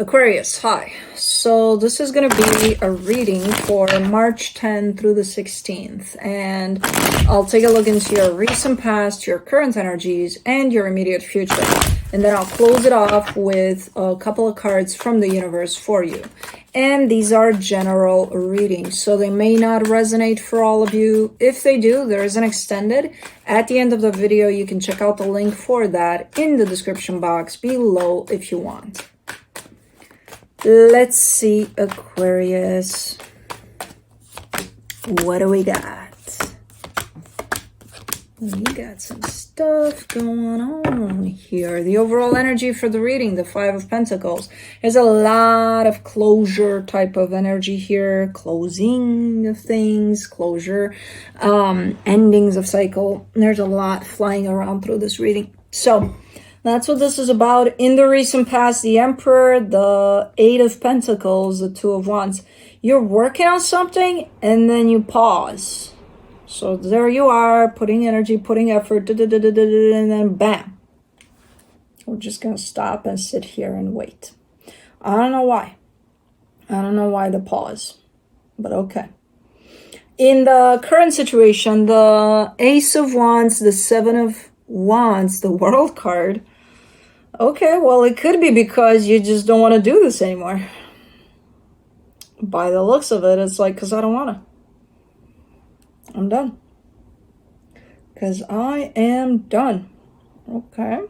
Aquarius, hi. So this is going to be a reading for March 10th through the 16th. And I'll take a look into your recent past, your current energies, and your immediate future. And then I'll close it off with a couple of cards from the universe for you. And these are general readings, so they may not resonate for all of you. If they do, there is an extended. At the end of the video, you can check out the link for that in the description box below if you want. Let's see, Aquarius. What do we got? We got some stuff going on here. The overall energy for the reading, the Five of Pentacles. There's a lot of closure type of energy here. Closing of things, closure, endings of cycle. There's a lot flying around through this reading. So that's what this is about. In the recent past, the Emperor, the Eight of Pentacles, the Two of Wands. You're working on something and then you pause. So there you are, putting energy, putting effort, and then bam. We're just going to stop and sit here and wait. I don't know why. I don't know why the pause, but okay. In the current situation, the Ace of Wands, the Seven of Wands, the World card. Okay, well, it could be because you just don't want to do this anymore. By the looks of it, it's like, because I don't want to. I'm done. Because I am done. Okay.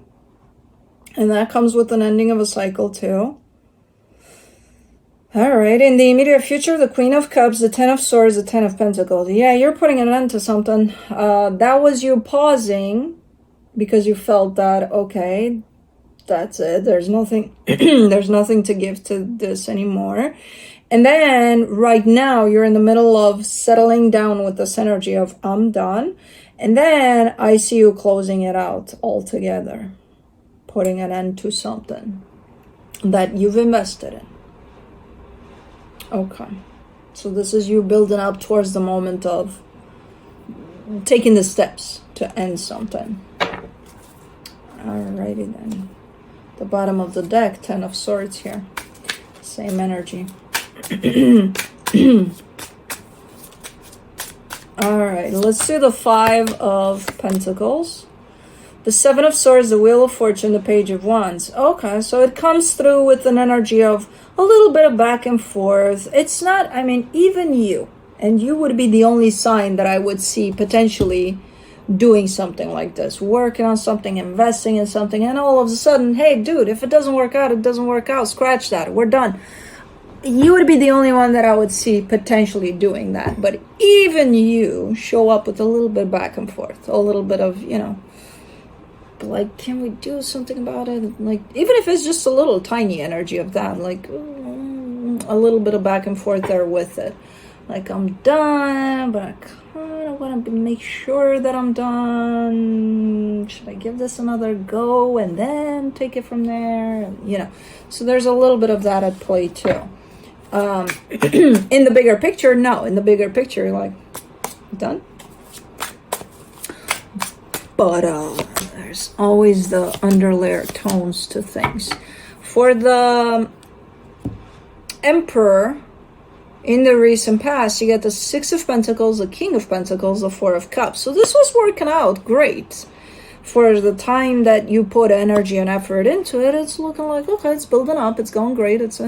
And that comes with an ending of a cycle too. All right. In the immediate future, the Queen of Cups, the Ten of Swords, the Ten of Pentacles. Yeah, you're putting an end to something. That was you pausing because you felt that, okay, that's it. There's nothing, there's nothing to give to this anymore. And then right now you're in the middle of settling down with this energy of I'm done. And then I see you closing it out altogether, putting an end to something that you've invested in. Okay. So this is you building up towards the moment of taking the steps to end something. Alrighty then. The bottom of the deck, Ten of Swords here. Same energy. All right, let's do the Five of Pentacles, the Seven of Swords, the Wheel of Fortune, the Page of Wands. Okay, so it comes through with an energy of a little bit of back and forth. It's not, I mean, even you, and you would be the only sign that I would see potentially doing something like this, working on something, investing in something, and all of a sudden, hey, dude, if it doesn't work out, it doesn't work out. Scratch that. We're done. You would be the only one that I would see potentially doing that. But even you show up with a little bit back and forth, a little bit of, you know, like, can we do something about it? Like, even if it's just a little tiny energy of that, like a little bit of back and forth there with it. Like, I'm done, but I kind of want to make sure that I'm done. Should I give this another go and then take it from there? And, you know, so there's a little bit of that at play too. In the bigger picture, no. In the bigger picture, you're like, done. But there's always the underlayer tones to things. For the Emperor, in the recent past, you get the Six of Pentacles, the King of Pentacles, the Four of Cups. So this was working out great. For the time that you put energy and effort into it, it's looking like, okay, it's building up, it's going great, it's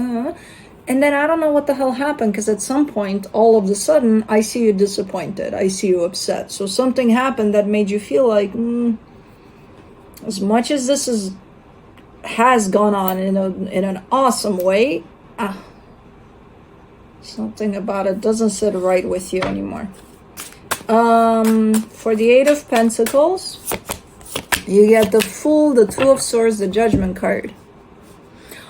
and then I don't know what the hell happened, because at some point, all of a sudden, I see you disappointed, I see you upset. So something happened that made you feel like, as much as this has gone on in an awesome way, something about it doesn't sit right with you anymore. For the Eight of Pentacles, you get the Fool, the Two of Swords, the Judgment card.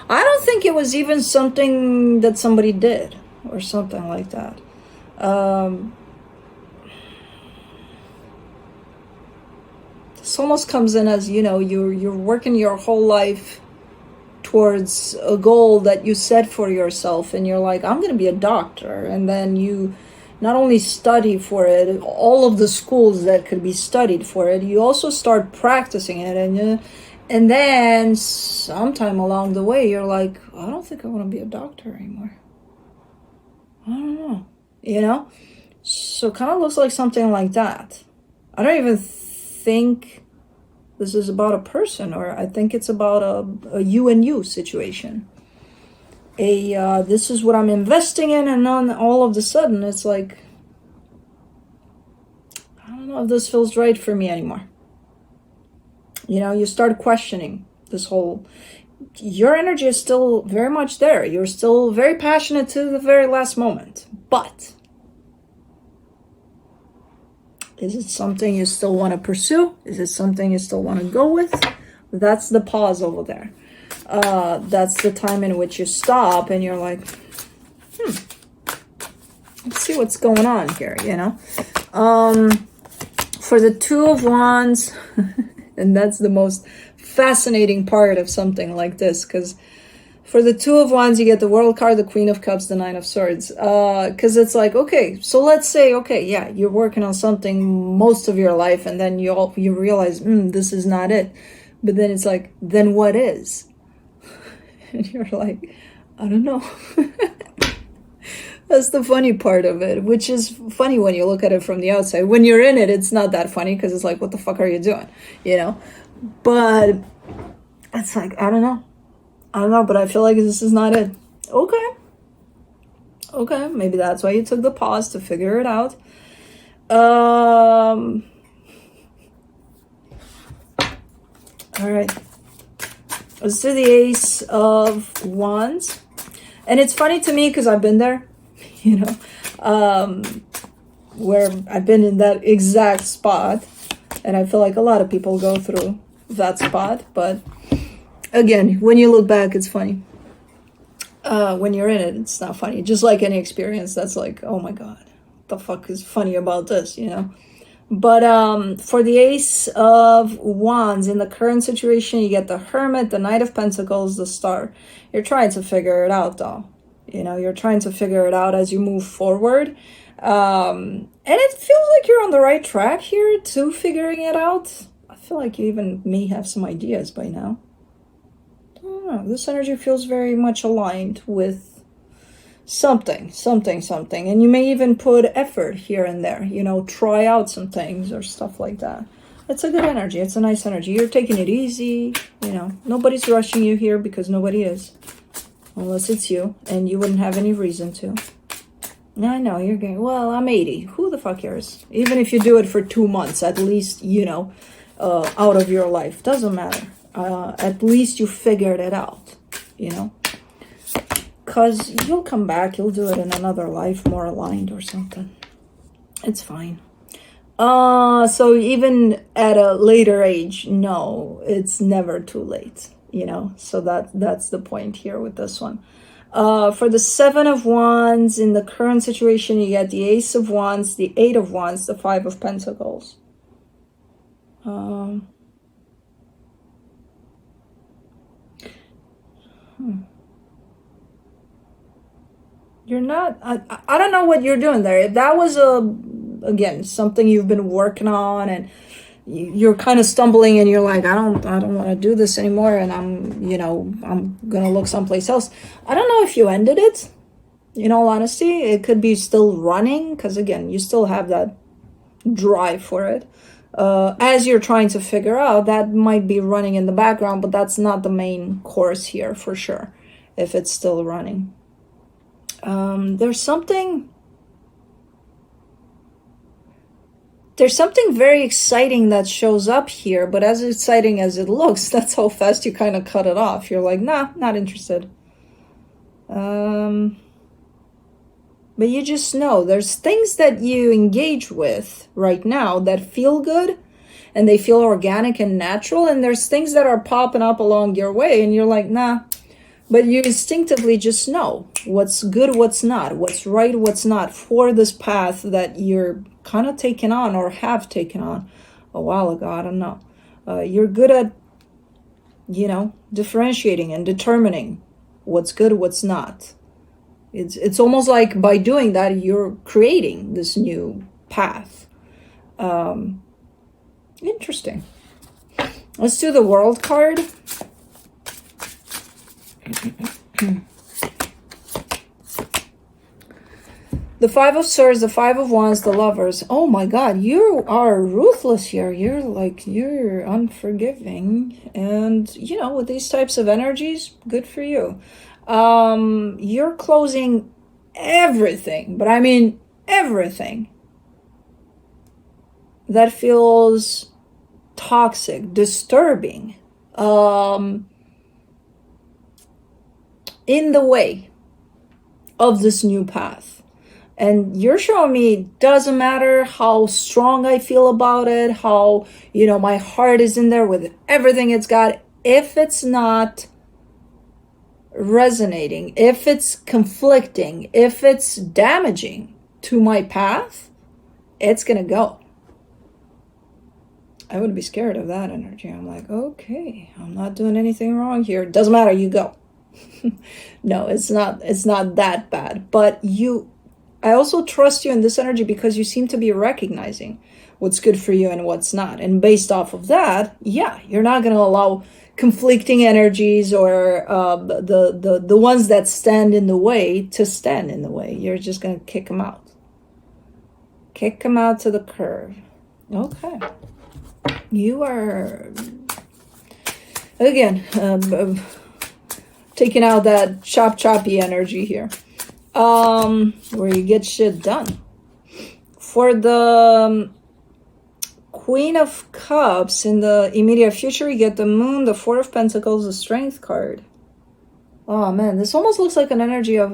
I don't think it was even something that somebody did or something like that. This almost comes in as, you know, you're working your whole life towards a goal that you set for yourself, and you're like, I'm going to be a doctor. And then you not only study for it, all of the schools that could be studied for it, you also start practicing it, and And then sometime along the way, you're like, I don't think I want to be a doctor anymore. I don't know, you know? So kind of looks like something like that. I don't even think this is about a person, or I think it's about a you and you situation. This is what I'm investing in, and then all of a sudden it's like, I don't know if this feels right for me anymore. You know, you start questioning this whole, your energy is still very much there. You're still very passionate to the very last moment. But is it something you still want to pursue? Is it something you still want to go with? That's the pause over there. That's the time in which you stop and you're like, let's see what's going on here, you know? For the Two of Wands, and that's the most fascinating part of something like this, because for the Two of Wands, you get the World card, the Queen of Cups, the Nine of Swords. Because it's like, okay, so let's say, okay, yeah, you're working on something most of your life, and then you realize, this is not it. But then it's like, then what is? And you're like, I don't know. That's the funny part of it, which is funny when you look at it from the outside. When you're in it, it's not that funny because it's like, what the fuck are you doing? You know? But it's like, I don't know. I don't know, but I feel like this is not it. Okay. Okay, maybe that's why you took the pause to figure it out. All right. Let's do the Ace of Wands. And it's funny to me because I've been there, you know, where I've been in that exact spot. And I feel like a lot of people go through that spot. But again, when you look back, it's funny. When you're in it, it's not funny. Just like any experience, that's like, oh my God, what the fuck is funny about this, you know? But for the Ace of Wands, in the current situation, you get the Hermit, the Knight of Pentacles, the Star. You're trying to figure it out, though. You know, you're trying to figure it out as you move forward. And it feels like you're on the right track here to figuring it out. I feel like you even may have some ideas by now. I don't know. This energy feels very much aligned with something. And you may even put effort here and there, you know, try out some things or stuff like that. It's a good energy. It's a nice energy. You're taking it easy, you know. Nobody's rushing you here because nobody is. Unless it's you, and you wouldn't have any reason to. I know, you're going, well, I'm 80. Who the fuck cares? Even if you do it for 2 months, at least, you know, out of your life. Doesn't matter. At least you figured it out, you know. Because you'll come back, you'll do it in another life, more aligned or something. It's fine. So even at a later age, no, it's never too late, you know. So that's the point here with this one. For the Seven of Wands, in the current situation, you get the Ace of Wands, the Eight of Wands, the Five of Pentacles. You're not, I don't know what you're doing there. If that was again, something you've been working on and you're kind of stumbling and you're like, I don't want to do this anymore, and I'm gonna look someplace else. I don't know if you ended it. In all honesty, it could be still running because again, you still have that drive for it. As you're trying to figure out, that might be running in the background, but that's not the main course here for sure. If it's still running, there's something very exciting that shows up here, but as exciting as it looks, that's how fast you kind of cut it off. You're like, nah, not interested. But you just know there's things that you engage with right now that feel good and they feel organic and natural, and there's things that are popping up along your way and you're like, nah. But you instinctively just know what's good, what's not, what's right, what's not for this path that you're kind of taking on or have taken on a while ago. I don't know. You're good at, differentiating and determining what's good, what's not. It's almost like by doing that, you're creating this new path. Interesting. Let's do the World card. The Five of Swords, the Five of Wands, the Lovers. Oh my God, you are ruthless here. You're unforgiving. And, you know, with these types of energies, good for you. You're closing everything, but I mean everything that feels toxic, disturbing, in the way of this new path. And you're showing me it doesn't matter how strong I feel about it, how, you know, my heart is in there with everything it's got. If it's not resonating, if it's conflicting, if it's damaging to my path, it's going to go. I would be scared of that energy. I'm like, okay, I'm not doing anything wrong here. Doesn't matter, you go. No, it's not that bad. But I also trust you in this energy because you seem to be recognizing what's good for you and what's not. And based off of that, yeah, you're not going to allow conflicting energies or the ones that stand in the way to stand in the way. You're just going to kick them out. Kick them out to the curb. Okay. You are, again, taking out that choppy energy here. Where you get shit done. For the Queen of Cups, in the immediate future, you get the Moon, the Four of Pentacles, the Strength card. Oh man, this almost looks like an energy of,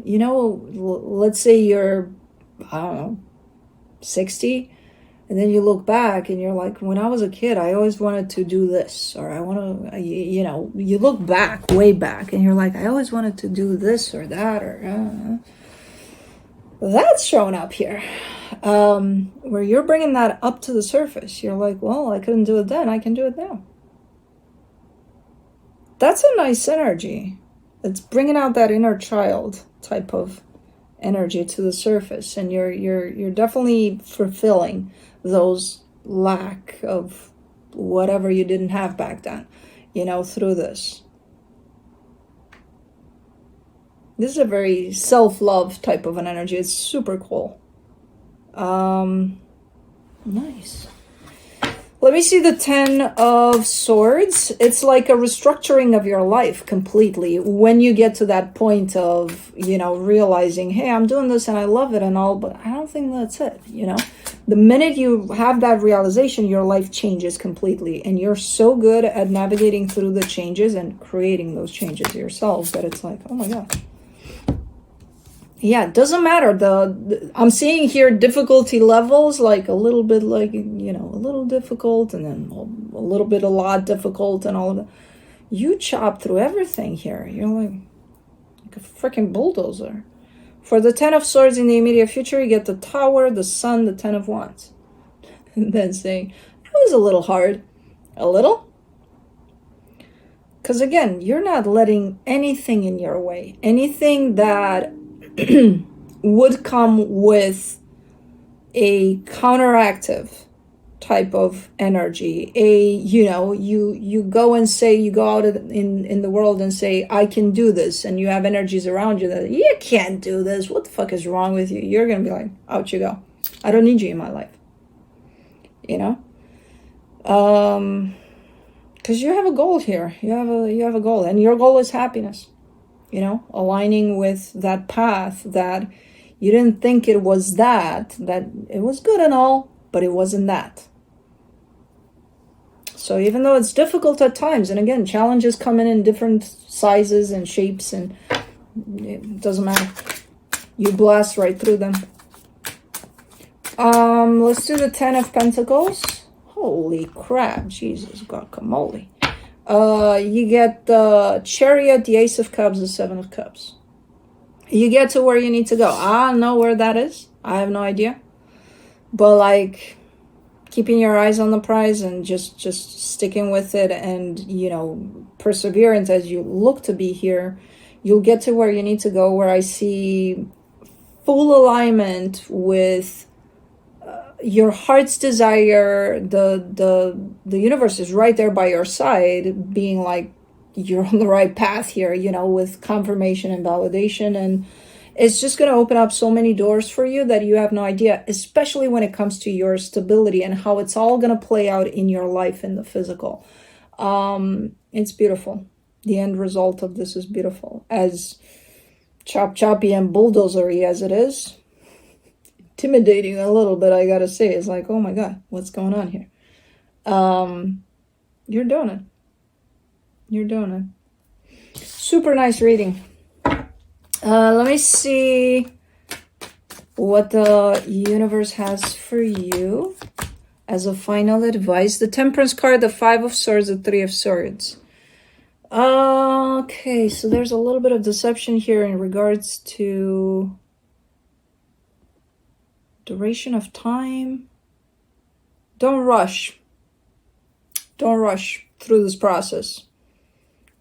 you know, let's say you're, I don't know, 60, and then you look back and you're like, when I was a kid, I always wanted to do this, or I want to, you know, you look back, way back, and you're like, I always wanted to do this or that, or that's showing up here, where you're bringing that up to the surface. You're like, well, I couldn't do it then, I can do it now. That's a nice energy. It's bringing out that inner child type of energy to the surface, and you're definitely fulfilling those lack of whatever you didn't have back then, you know, through this. This is a very self-love type of an energy. It's super cool. Nice. Let me see the Ten of Swords. It's like a restructuring of your life completely. When you get to that point of, you know, realizing, hey, I'm doing this and I love it and all, but I don't think that's it, you know. The minute you have that realization, your life changes completely. And you're so good at navigating through the changes and creating those changes yourself that it's like, oh my God. Yeah, it doesn't matter. I'm seeing here difficulty levels, like a little bit, like, you know, a little difficult, and then a little bit, a lot difficult, and all of that. You chop through everything here. You're like a freaking bulldozer. For the Ten of Swords in the immediate future, you get the Tower, the Sun, the Ten of Wands. And then saying, that was a little hard. A little? Because again, you're not letting anything in your way. Anything that would come with a counteractive type of energy, you know, you go and say, you go out in the world and say, I can do this, and you have energies around you that, you can't do this, what the fuck is wrong with you? You're gonna be like, out you go, I don't need you in my life, you know, because you have a goal here. You have a goal, and your goal is happiness. You know, aligning with that path that you didn't think it was that it was good and all, but it wasn't that. So even though it's difficult at times, and again, challenges come in different sizes and shapes, and it doesn't matter. You blast right through them. Let's do the Ten of Pentacles. Holy crap, Jesus guacamole. You get the Chariot, the Ace of Cups, the Seven of Cups. You get to where you need to go. I don't know where that is. I have no idea. But like, keeping your eyes on the prize and just sticking with it, and, you know, perseverance as you look to be here, you'll get to where you need to go, where I see full alignment with your heart's desire, the universe is right there by your side, being like, you're on the right path here, you know, with confirmation and validation. And it's just going to open up so many doors for you that you have no idea, especially when it comes to your stability and how it's all going to play out in your life in the physical. It's beautiful. The end result of this is beautiful. As choppy and bulldozery as it is, intimidating a little bit, I gotta say. It's like, oh my god, what's going on here? You're doing it. You're doing it. Super nice reading. Let me see what the universe has for you as a final advice. The Temperance card, the Five of Swords, the Three of Swords. Okay, so there's a little bit of deception here in regards to duration of time. Don't rush. Don't rush through this process.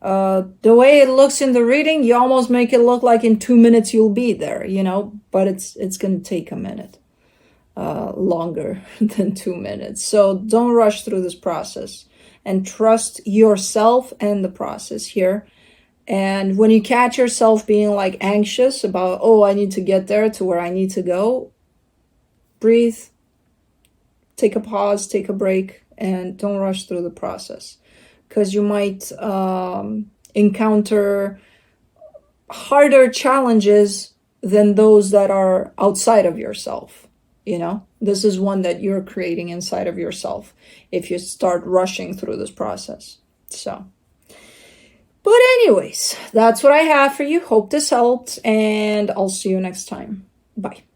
The way it looks in the reading, you almost make it look like in 2 minutes you'll be there, you know, but it's going to take a minute, longer than 2 minutes. So don't rush through this process and trust yourself and the process here. And when you catch yourself being like anxious about, oh, I need to get there to where I need to go, breathe, take a pause, take a break, and don't rush through the process. Because you might encounter harder challenges than those that are outside of yourself. You know, this is one that you're creating inside of yourself if you start rushing through this process. So, but anyways, that's what I have for you. Hope this helped, and I'll see you next time. Bye.